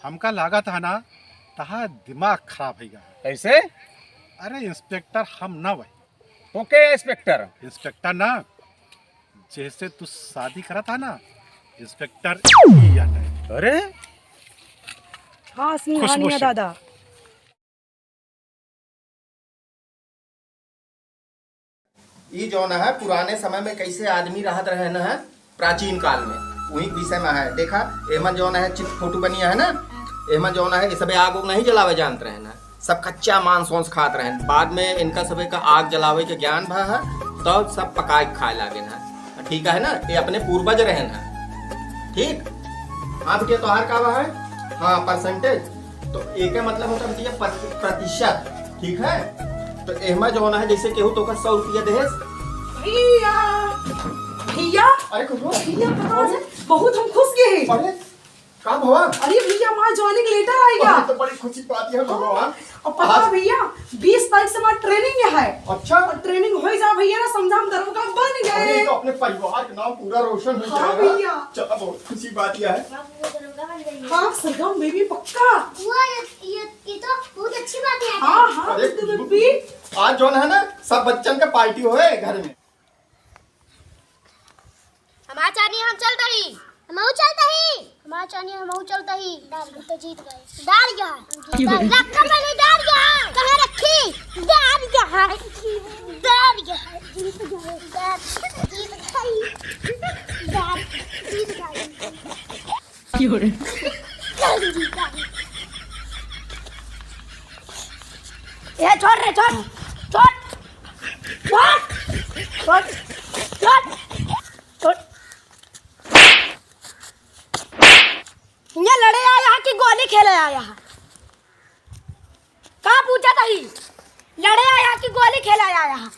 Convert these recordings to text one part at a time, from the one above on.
हमका लगा था ना तहा दिमाग खराब है गया। कैसे? अरे इंस्पेक्टर हम ना भाई। तो क्या इंस्पेक्टर? इंस्पेक्टर ना, जैसे तू शादी करा था ना, इंस्पेक्टर ही आता है। अरे हाँ सिंघानिया दादा। ये जो है पुराने समय में कैसे आदमी रहत रहे न है, प्राचीन काल में वही विषय में है। देखा एमा जो है चित्र फोटो बनिया है ना, एमा जो है ये सबे आग उग नहीं जलावे जानते रहे ना, सब कच्चा मांस वांस खाते रहे। बाद में इनका सबे का आग जलावे के ज्ञान भा है तो सब पकाए खाए लागे ना। ठीक है ना, ये अपने पूर्वज रहे ना। ठीक हाँ बेटिया तो हार का है हाँ परसेंटेज, तो एक मतलब होता है बेटिया प्रतिशत। ठीक है, तो एमा जो है जैसे केहू तो का 100 रुपया दे। भैया भैया अरे कुछ भैया पता है बहुत हम खुश गए हैं। अरे का भवा? अरे भैया हमारा ज्वाइनिंग लेटर आएगा। तो बड़ी खुशी बात है भगवान। और पता है भैया 20 तारीख से हमारा ट्रेनिंग है। अच्छा, और ट्रेनिंग हो जा भैया ना, समझा हम दरोगा बन गए। अरे तो अपने परिवार का नाम पूरा रोशन हो हाँ जाएगा। भैया। चलो बहुत खुशी बात यह है। हाँ सरगम बेबी पक्का। ये तो बहुत अच्छी बात है। हाँ हाँ अरे बेबी। आज जो है ना सब बच्चन का पार्टी होए घर में। हमारा चानी हम चलता ही, हम चलता ही, हमारा चानी हम चलता ही। डाल तो जीत गए। डाल गया रखा मैंने, डाल गया कहाँ रखी, डाल गया डाल गया जीत गए, जीत गई, डाल जीत गई। क्यों रे? जल्दी जीत गई। ये छोड़ रे, छोड़ छोड़ छोड़ छोड़ छोड़ छोड़। ये लड़े आया कि गोली खेले आया? कहाँ पूछा था ही? लड़े आया कि गोली खेले आया?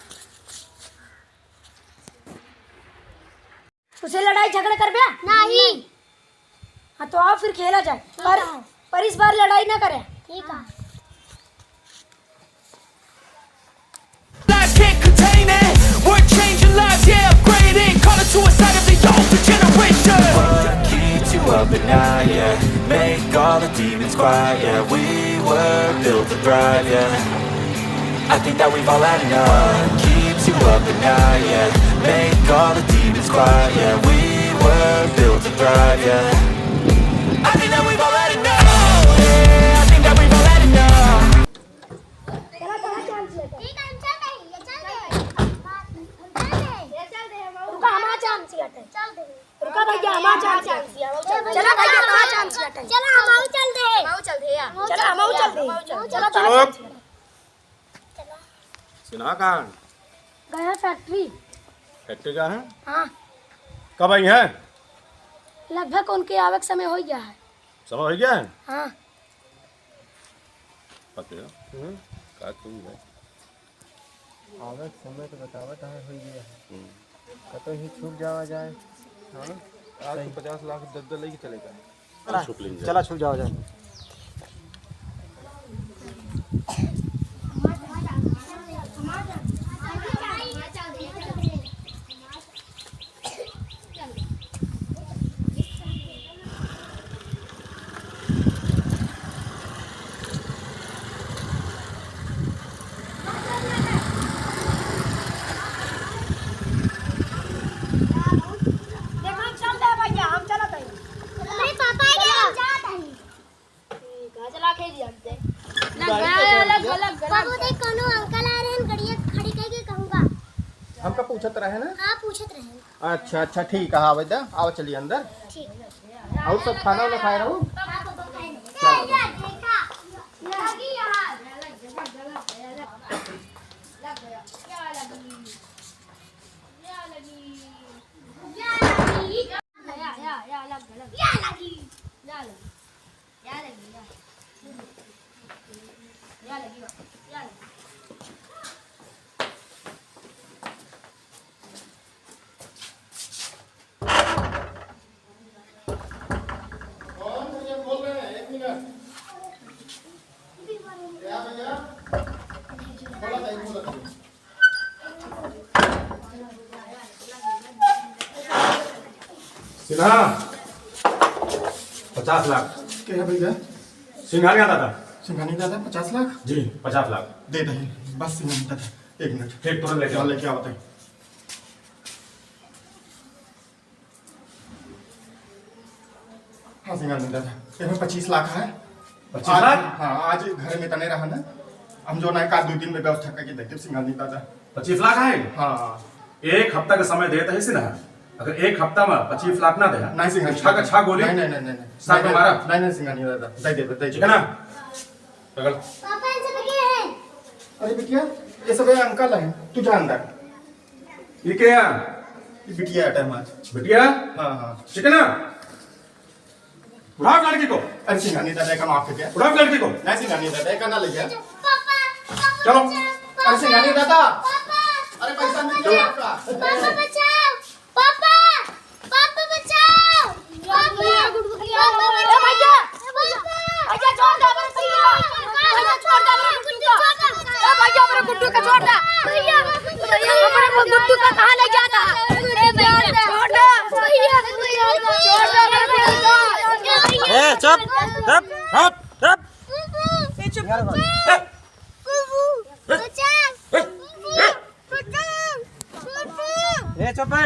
उसे लड़ाई झगड़े कर बिया? नहीं। हाँ तो आओ फिर खेला जाए, पर इस बार लड़ाई ना करें। ठीक है। Lives can't contain it. We're changing lives, yeah, upgrading. Call it suicide of the older generation. What keeps you up at night, yeah? Make all the demons quiet, yeah. We were built to thrive, yeah. I think that we've all had enough. What keeps you up at night, yeah? Make all the demons quiet, yeah. We were built to thrive, yeah. I think that we've all had enough. Yeah, I think that we've all had enough. रुका हमारा chance है। रुका भैया हमारा chance है। चला भैया हमारा चांस है। चला हम चल दे, चल दे यार, चला हम चल दे। चला चलो सुना कहाँ गया फैक्ट्री। फैक्ट्री का है? हाँ कब आई है? लगभग उनके आवक समय हो गया है। समय हो गया है? हाँ पते हो का तुम है आवक समय तो बतावत है हो गया है। कतो ही छूट जावा जाए। हाँ आज तो 50 लाख दद्दल लेके चलेगा। चला छूट जावा जाए। हमका पूछत रहे ना? हाँ पूछत रहे। अच्छा अच्छा ठीक है। हाँ बेटा आओ चलिए अंदर। ठीक। और सब खाना वाना खाए रहूँ। सिन्हा 50 लाख क्या है भैया? सिंघानिया दादा। सिंघानी दादा 50 लाख जी 50 लाख दे दे बस। सिंघानी दादा 1 मिनट ठीक तुरंत लेके आओ। लेके आओ बताइए। हाँ सिंघानी दादा इसमें 25 लाख है। 25 लाख? हाँ आज घर में तने रहा ना हम जो ना का 2 दिन में व्यवस्था करके देते सिंघानी दादा। 25 लाख है। हाँ 1 हफ्ता का समय देता है ना। अगर 1 हफ्ता में 25 लाख ना दे नहीं सिंघानी छा का छा गोली नहीं साथ में मारा नहीं सिंघानी दादा दे दे ठीक है ना। पकड़। पापा इनसे बगे हैं। अरे बिटिया ये सब अंकल है तू जा अंदर। ये क्या ये बिटिया है टाइम आज। बिटिया हाँ हाँ ठीक है ना। उठाओ लड़की को। अरे सिंघानी दादा का माफ है। उठाओ लड़की को। नहीं सिंघानी दादा का ना ले गया। पापा चलो। अरे सिंघानी दादा पापा अरे पैसा नहीं पापा दो आपका। पापा बचाओ पापा पापा बचाओ पापा पापा बचाओ भैया भैया छोड़ दे मेरे भैया छोड़ दे मेरे गुड्डू को भैया मेरे गुड्डू को छोड़ दे भैया मेरे गुड्डू को कहां ले गया था छोड़ दे भैया छोड़ दे मेरे भैया ए चुप चुप हट चुप ए चुप है।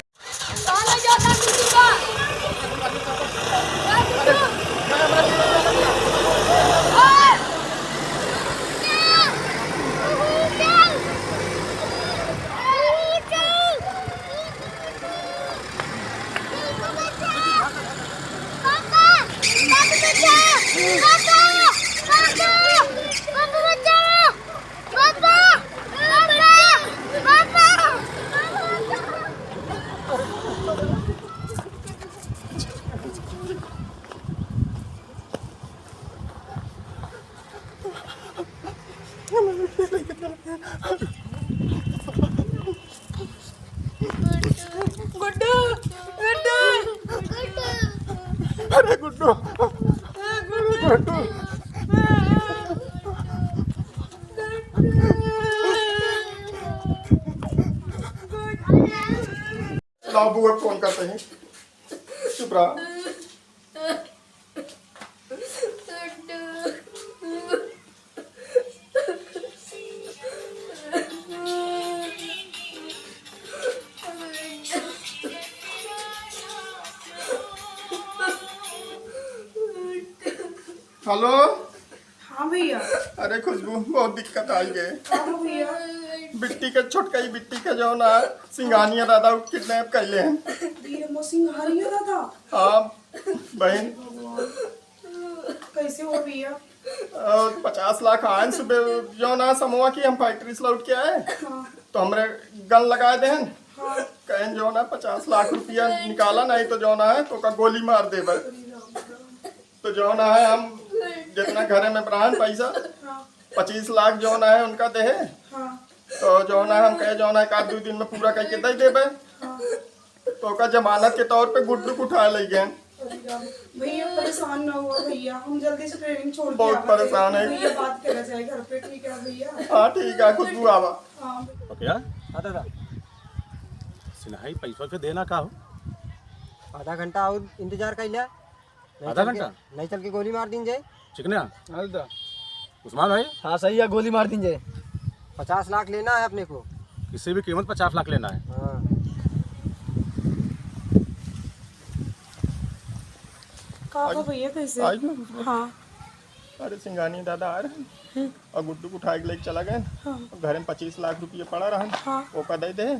अरे गुड्डू गुड्डू लाओ बुआ फोन करते हैं। चुप रहा। हेलो हाँ भैया। अरे खुशबू बहुत दिक्कत आई है। हाँ भैया। बिट्टी के छोटका बिट्टी के जो ना सिंघानिया दादा किडनैप कर ले हैं। सिंघानिया दादा? हाँ बहन कैसे हो भैया? 50 लाख आए सुबह जो ना समूह की हम फैक्ट्री से लौट के आए। हाँ। तो हमरे गन लगाए देहन। हाँ। कहें जो ना 50 लाख रुपया निकाला नहीं तो जो ना है तो का गोली मार देबे। तो जो ना है हम जितना घरे में प्राण पैसा 25 लाख जो ना है उनका दे। तो जो ना हम कहे जो ना 1-2 दिन में पूरा करके दे देबे। तो का जमानत के तौर पे गुड्डू को उठा ले गए। भैया परेशान ना हुआ भैया, हम जल्दी से ट्रेनिंग छोड़ के बहुत परेशान है। भैया बात करा जाए घर पे। ठीक है भैया? हाँ ठीक है खुशबू आवा। हाँ क्या हाँ दादा सिन्हाई पैसा के देना का हो। आधा घंटा और इंतजार कर लिया। आधा घंटा नहीं चल के गोली मार दीजिए। चिकना उस्मान भाई। हाँ सही है, गोली मार दीजिए। 50 लाख लेना है अपने को। किसी भी कीमत 50 लाख लेना है। हाँ कहा भैया कैसे? आई ना? हाँ अरे सिंघानी दादा आ रहे हैं और गुड्डू को उठा के लेके चला गए। घर में 25 लाख रुपये पड़ा रहा। वो का दे दे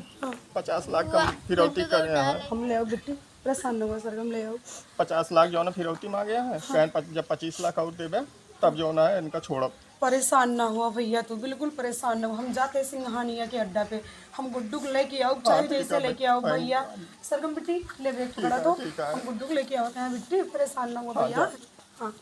50 लाख का फिरौती करे हैं। हम ले आओ बेटी, परेशान होगा सर, हम ले आओ। 50 लाख जो ना फिरौती मांगे हैं। कहें जब 25 लाख और देवे तब जो ना है इनका छोड़ब। परेशान ना हुआ भैया, तू बिल्कुल परेशान ना हुआ। हम जाते सिंघानिया के अड्डा पे, हम गुड्डू को लेके आओ चाहे जैसे लेके आओ भैया। सरगम बेटी ले बैठ पकड़ा तो हम गुड्डू को लेके आओ। हैं बेटी परेशान ना हुआ भैया। हाँ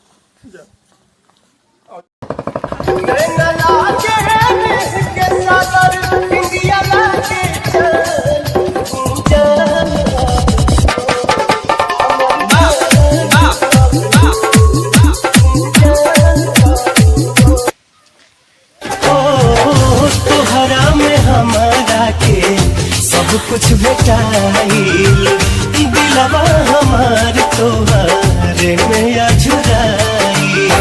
कुछ बेटाइल दिलवा हमार तोहारे में अझुराइल।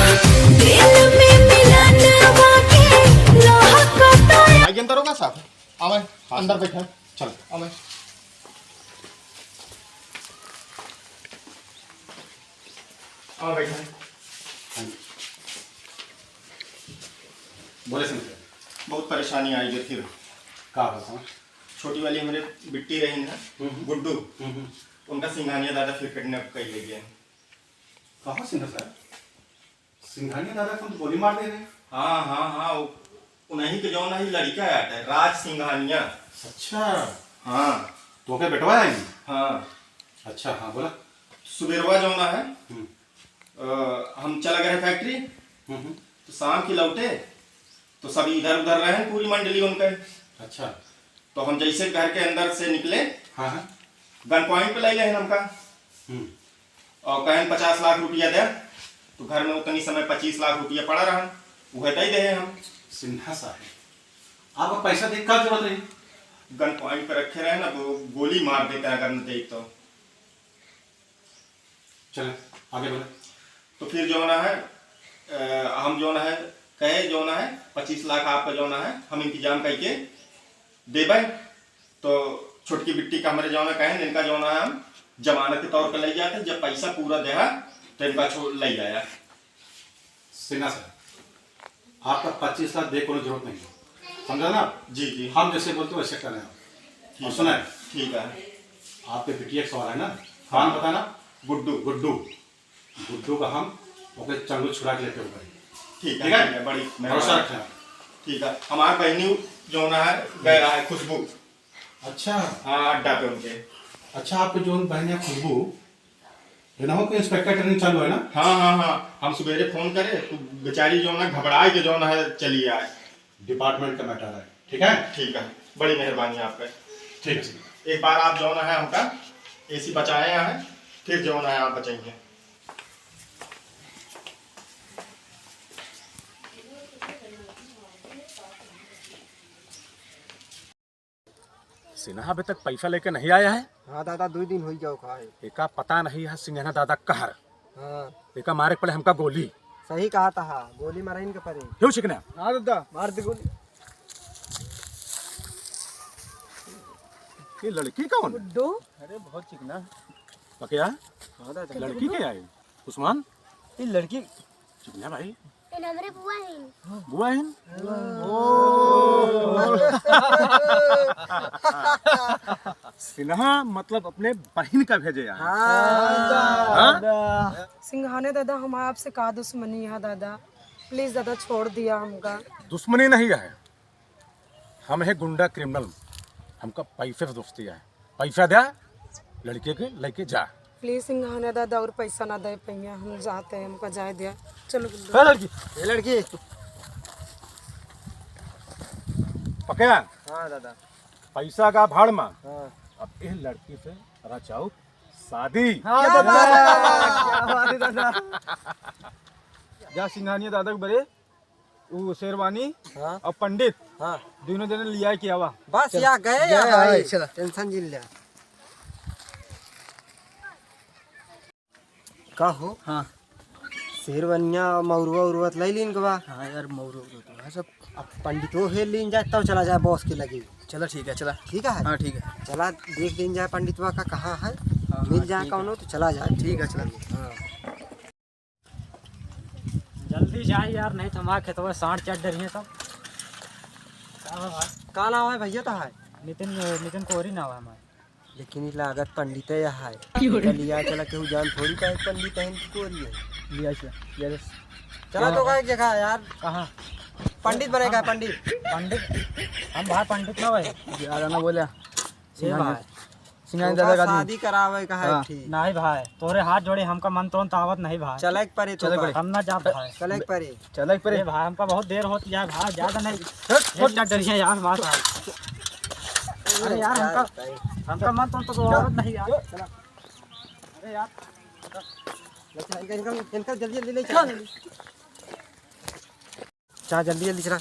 अंदर बैठा चल अमर बैठा बोले सिंह बहुत परेशानी आई जो फिर कहा बताओ। छोटी वाली हमारे बिट्टी रही ना गुड्डू उनका सिंघानिया दादा फिर किडनैप कर ले गया। कहा सिंह साहब, सिंघानिया दादा को तो गोली मार दे रहे। हाँ हाँ हाँ उन्हीं के जो ना ही लड़का आता है राज सिंघानिया। अच्छा हाँ तो क्या बेटवा आएंगे। हाँ अच्छा हाँ बोला। सुबेरवा जो ना है हम चला गए फैक्ट्री तो शाम की लौटे तो सभी इधर उधर रहे पूरी मंडली उनके। अच्छा तो हम जैसे घर के अंदर से निकले हाँ हाँ गन पॉइंट पे ले गए हमका और कहें 50 लाख रुपया दे तो घर में उतनी समय 25 लाख रुपया पड़ा रहा वह दे दे हम। सिन्हा साहब आपको पैसा देख का जरूरत रही। गन पॉइंट पे रखे रहे ना तो गोली मार देते हैं अगर न देख तो। चले आगे बोले। तो फिर जो ना है हम जो ना है कहे जो ना है 25 लाख आपका जो ना है हम इंतजाम करके देवे। तो छोटकी बिट्टी का हमारे जो ना कहें इनका जो ना है हम जमानत के तौर पर ले जाते जब पैसा पूरा देहा तो इनका छोड़ ले आया। सिन्हा साहब आपका 25 लाख दे कोई जरूरत नहीं है, समझा ना। जी जी हम जैसे बोलते हो वैसे करें आप। और सुना है ठीक है। आपके बिटिया का सवाल है ना, कौन बताना। गुड्डू गुड्डू गुड्डू का हम ओके चंगू छुड़ा के लेते हुए। ठीक ठीक है? है बड़ी भरोसा रखें आप। ठीक है। हमारे बहनी जो ना है गए रहा है खुशबू। अच्छा हाँ अड्डा पे उनके। अच्छा आपके जो बहन है खुशबू ये ना हो कि इंस्पेक्टर ट्रेनिंग चालू है ना। हाँ हाँ हाँ हम सवेरे फोन करे तो बेचारी जो ना घबराए के जो ना है चली आए। डिपार्टमेंट का मैटर है। ठीक है ठीक है बड़ी मेहरबानी आपका। ठीक है। एक बार आप जो ना है हमका एसी बचाए हैं फिर जो ना है आप बचाएंगे। सिन्हा अभी तक पैसा लेके नहीं आया है। हाँ दादा 2 दिन हो जाओ खाए। एका पता नहीं है सिंघना दादा कहर हाँ एका मारे पड़े हमका गोली। सही कहा था हाँ गोली मारा इनके परे। क्यों चिकना हाँ दादा मार दे गोली। ये लड़की कौन। गुड्डू अरे बहुत चिकना। पकिया हाँ दादा लड़की क्या आई उस्मान ये लड़की चिकना भाई इन हमरे बुआ है। बुआ है। सिन्हा मतलब अपने बहन का भेजे यहाँ। हाँ? सिंघाने दादा हम आपसे का दुश्मनी है दादा, प्लीज दादा छोड़ दिया हमका। दुश्मनी नहीं है, हम है गुंडा क्रिमिनल, हमका पैसे से दोस्ती है। पैसा दे लड़के के लेके जा। प्लीज सिंघाने दादा और पैसा ना दे पैया हम जाते हैं, हमका जाए दिया। चलो गुड्डू। लड़की ये लड़की। पकया हाँ दादा पैसा का भाड़ में हाँ अब इस लड़की से रचाओ शादी। हाँ दादा दादा जा सिंघानिया दादा के बड़े वो शेरवानी हाँ और पंडित हाँ दोनों जने लिया किया हुआ। बस या गए या भाई टेंशन जिल लिया का हो। हाँ शेरवनिया मौरवा उर्वत ले लीन के बा। हाँ यार मौरू सब अब पंडितों हेल लीन जाए तब चला जाए बॉस के लगी। चलो ठीक है चला। ठीक है हाँ ठीक है चला देख लीन जाए पंडितवा का कहाँ है। मिल जाए कौन तो चला जाए। ठीक है चला। हाँ जल्दी जाए यार, नहीं तो हमारे खेतों में सांड चढ़ रही है। तब का नाम है भैया तो है नितिन कोहरी नाम है हमारा। लेकिन ये लागत पंडित है यहाँ है लिया चला केहू जान थोड़ी का एक पंडित है इनको कोरी है लिया चला तो का एक जगह है यार। कहाँ पंडित बनेगा पंडित। पंडित हम भाई पंडित ना भाई यार ना बोला भाई सिंघानिया तो दादा का शादी करावे का है। हाँ। ठीक नहीं भाई तोरे हाथ जोड़े, हमका मन तो तावत नहीं भाई। चला एक परे तो चले हम ना जा भाई। चला एक परे चला एक अरे भाई हमका बहुत देर होती है भाई, ज्यादा नहीं चढ़ रही है यार बात है। अरे यार हमका मन तो औरत नहीं यार। चला अरे यार इनका जल्दी जल्दी ले चल चाह जल्दी जल्दी चला।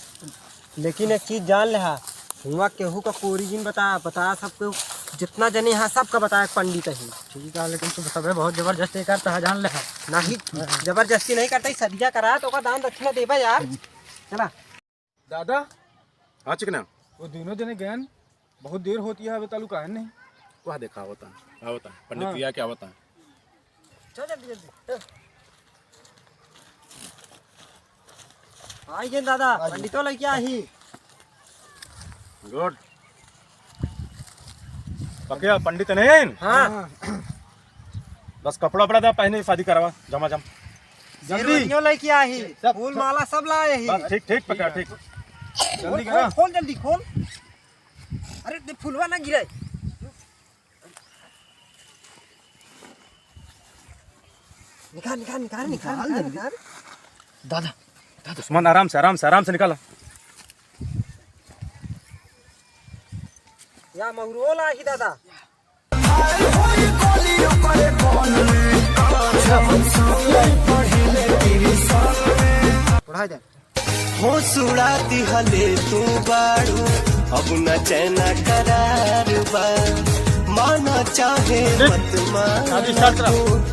लेकिन एक चीज जान ले हुआ केहू का ओरिजिन बता सबको जितना जने यहाँ सबका बताया पंडित ही। ठीक है लेकिन तू सब बहुत जबरदस्ती करता है जान ले। नहीं जबरदस्ती नहीं करता सदिया करा तो दान दक्षिणा देवा यार। चला दादा हाँ चिकना वो दोनों जने गए बहुत देर होती है अभी तालुका है नहीं। वह देखा होता है क्या होता है पंडित भैया क्या होता है। चल जल्दी जल्दी आइए दादा पंडितों लेके आई। गुड पक्का पंडित नहीं। हाँ बस कपड़ा वपड़ा था पहने शादी करवा जमा जम जल्दी लेके आई फूल माला सब लाए ही। बस ठीक ठीक पक्का ठीक जल्दी करा। खोल जल्दी खोल। अरे देख फुलवा ना गिरे। निकाल निकाल निकाल निकाल निकाल। दादा दुश्मन आराम से निकाला। या मगरू ला ही दादा। पढ़ाई दे हो सुड़ाती हले तू बाड़ू अब न चैना करार बा माना चाहे मत माना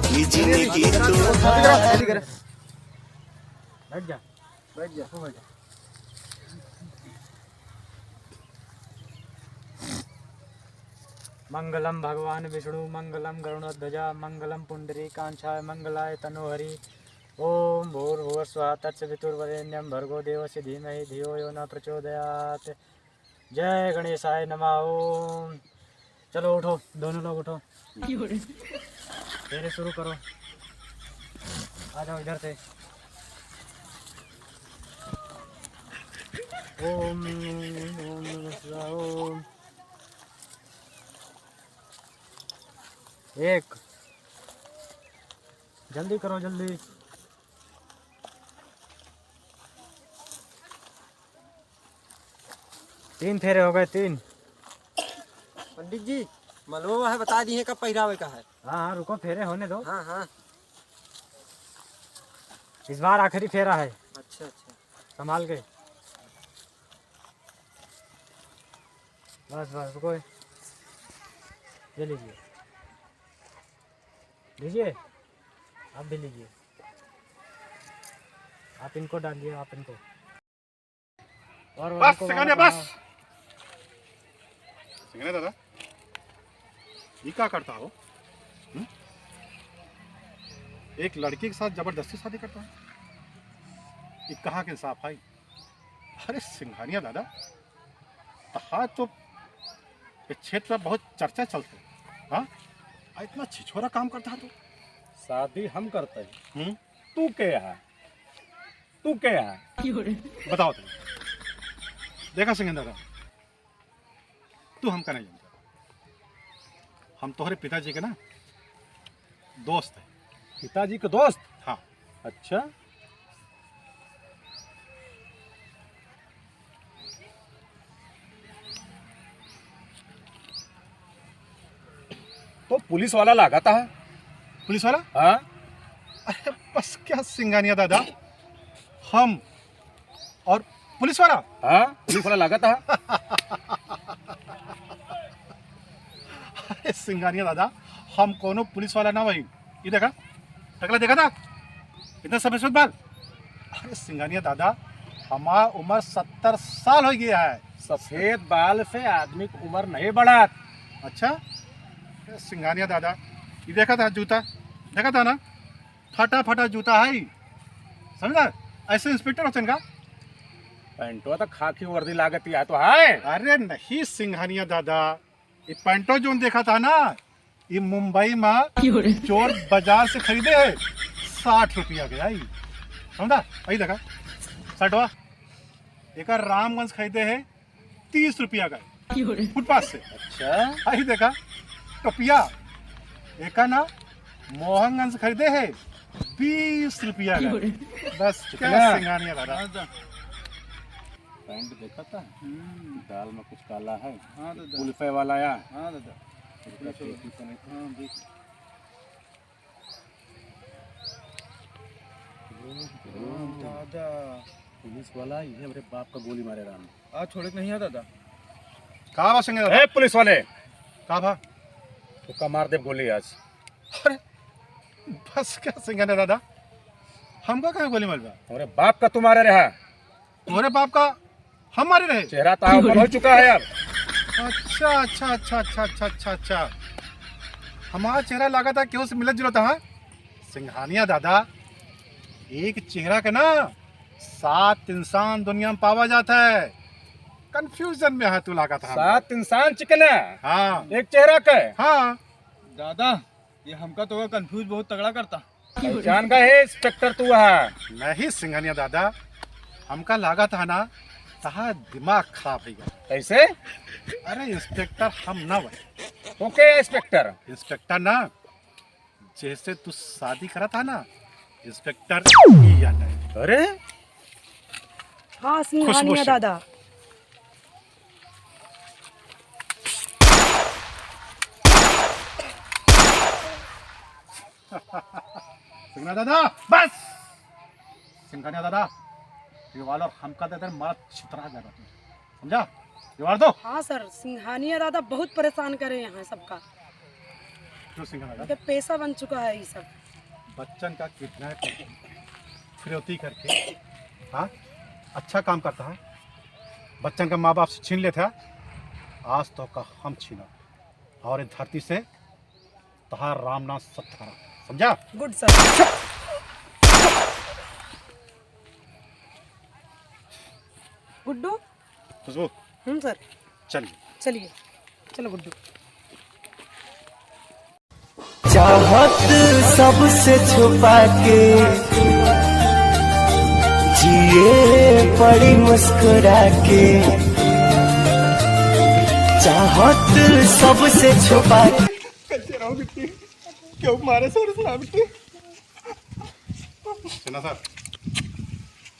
की जिंदगी तो बैठ जा बैठ जा। मंगलम भगवान विष्णु मंगलम गरुड़ध्वजा मंगलम पुंडरीकाक्षाय मंगलाय तनोहरि। ओम भूर्भुवः स्वः तत्सवितुर्वरेण्यं भर्गो देवस्य धीमहि धियो यो न प्रचोदयात्। जय गणेशाय नमः। ओम चलो उठो दोनों लोग उठो फेरे शुरू करो। आ जाओ इधर से। ओम ओम नमः शिवाय। ओम एक जल्दी करो जल्दी। तीन फेरे हो गए तीन। पंडित जी मलबा है बता दिए कब पहरावे का है। हाँ हाँ रुको फेरे होने दो। हाँ हाँ इस बार आखिरी फेरा है। अच्छा अच्छा संभाल के। बस बस रुको ये लीजिए लीजिए आप भी लीजिए। आप इनको डालिए आप इनको और बस को सिंघानिया बस। सिंघानिया दादा ये क्या करता हो? एक लड़की के साथ जबरदस्ती शादी करता है। ये कहाँ के इंसाफ है? अरे सिंघानिया दादा तहा तो इस क्षेत्र में बहुत चर्चा चलती है। हाँ इतना छिछोरा काम करता है तो शादी हम करते हैं। तू क्या है बताओ तुम। देखा सिंघानिया दादा तू हमका नहीं जानता। हम तुम्हारे पिताजी के ना दोस्त है। पिताजी के दोस्त? हाँ। अच्छा तो पुलिस वाला लगाता है। पुलिस वाला? हाँ। अरे बस क्या सिंघानिया दादा हम और पुलिस वाला? हाँ पुलिस वाला लगाता है। अरे सिंघानिया दादा हम कोनो पुलिस वाला ना वही। ये देखा टकला देखा था इतना सफेद बाल। अरे सिंघानिया दादा हमारा उम्र 70 साल हो गया है। सफेद बाल से आदमी की उम्र नहीं बढ़ा। अच्छा सिंघानिया दादा ये देखा था जूता देखा था ना फटा फटा जूता है समझा। ऐसे इंस्पेक्टर होते का पैंटो तो खाकी वर्दी लागती है तो है। अरे नहीं सिंघानिया दादा ये पैंटो जो देखा था ना ये मुंबई में चोर बाजार से खरीदे है 60 रुपया के आई समझा। आई देखा शर्टवा एक रामगंज खरीदे है 30 रुपया का फुटपाथ से। अच्छा आई देखा टोपिया एक ना मोहनगंज खरीदे है 20 रुपया का। बस क्या सिंघानिया दादा। पैंट देखा था दाल में कुछ काला है। हाँ दादा कुल्फे वाला या। हाँ दादा दादा पुलिस वाला ये मेरे बाप का गोली मारे राम आज छोड़े नहीं है दादा। कहा बा पुलिस वाले कहा भा तो मार दे गोली आज। अरे बस क्या सिंघानिया दादा हमका कहा गोली मार हमारे बाप का तुम्हारे रहा तुम्हारे बाप का हमारे रहे चेहरा तो हो चुका है यार। अच्छा अच्छा अच्छा अच्छा अच्छा अच्छा अच्छा, हमारा चेहरा लगा था क्यों से मिलत जुलत था। सिंघानिया दादा, एक चेहरा का ना 7 इंसान दुनिया में पावा जाता है। कंफ्यूजन में है तू लगा था। 7 इंसान चिकन है हाँ एक चेहरा का है। हाँ दादा ये हमका तो कंफ्यूज बहुत तगड़ा करता। पहचान का है इंस्पेक्टर तू है। नहीं सिंघानिया दादा, हमका लगा था ना तहा दिमाग खराब है गया। कैसे? अरे इंस्पेक्टर हम ना भाई। Okay inspector. इंस्पेक्टर ना, जैसे तू शादी करा था ना, इंस्पेक्टर ही आता है। अरे हाँ खुशबू सिंघानिया से। दादा। सिंघानिया दादा बस। सिंघानिया दादा, ये वाला हमका दादा मार छितरा जा रहा, समझा? ये वाला दो। हाँ सर, सिंघानिया दादा बहुत परेशान करे यहाँ सबका। क्यों सिंघानिया दादा? उनके पैसा बन चुका है ये सब। बच्चन का किडनैप करके, फिरौती करके, हाँ अच्छा काम करता है। बच्चन का माँ बाप से छीन लेता है, आज तो का हम छीना और इस धरती से तहार रामनाथ सत्यारा, समझा? Good sir. Guddu. Khushbu sir चलिए। चलिए, चलो गुड्डू। चाहत सबसे छुपा के जिए पड़ी मुस्कुरा के, चाहत सबसे छुपा के। कैसे रहो बिट्टी, क्यों मारे सर सुना बिट्टी। सुना सर,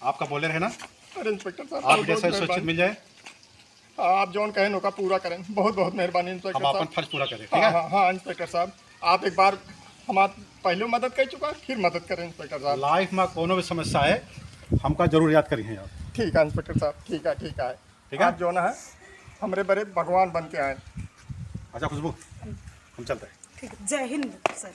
आपका बोले रहे ना, अरे इंस्पेक्टर साहब आप जैसे सुरक्षित मिल जाए, आप जौन कहें नौका पूरा करें। बहुत बहुत मेहरबानी हम इंस्पेक्टर अपन साहब। फर्ज पूरा करें, ठीक हाँ है? हाँ हाँ इंस्पेक्टर साहब, आप एक बार हमारे पहले मदद कर चुका, फिर मदद करें इंस्पेक्टर साहब। लाइफ में कोनो भी समस्या है हमका जरूर याद करिए यार। ठीक है इंस्पेक्टर साहब, ठीक है ठीक है। ठीक है? आप जो ना है हमारे बड़े भगवान बन के आए। अच्छा खुशबू, हम चलते हैं। ठीक है, जय हिंद सर।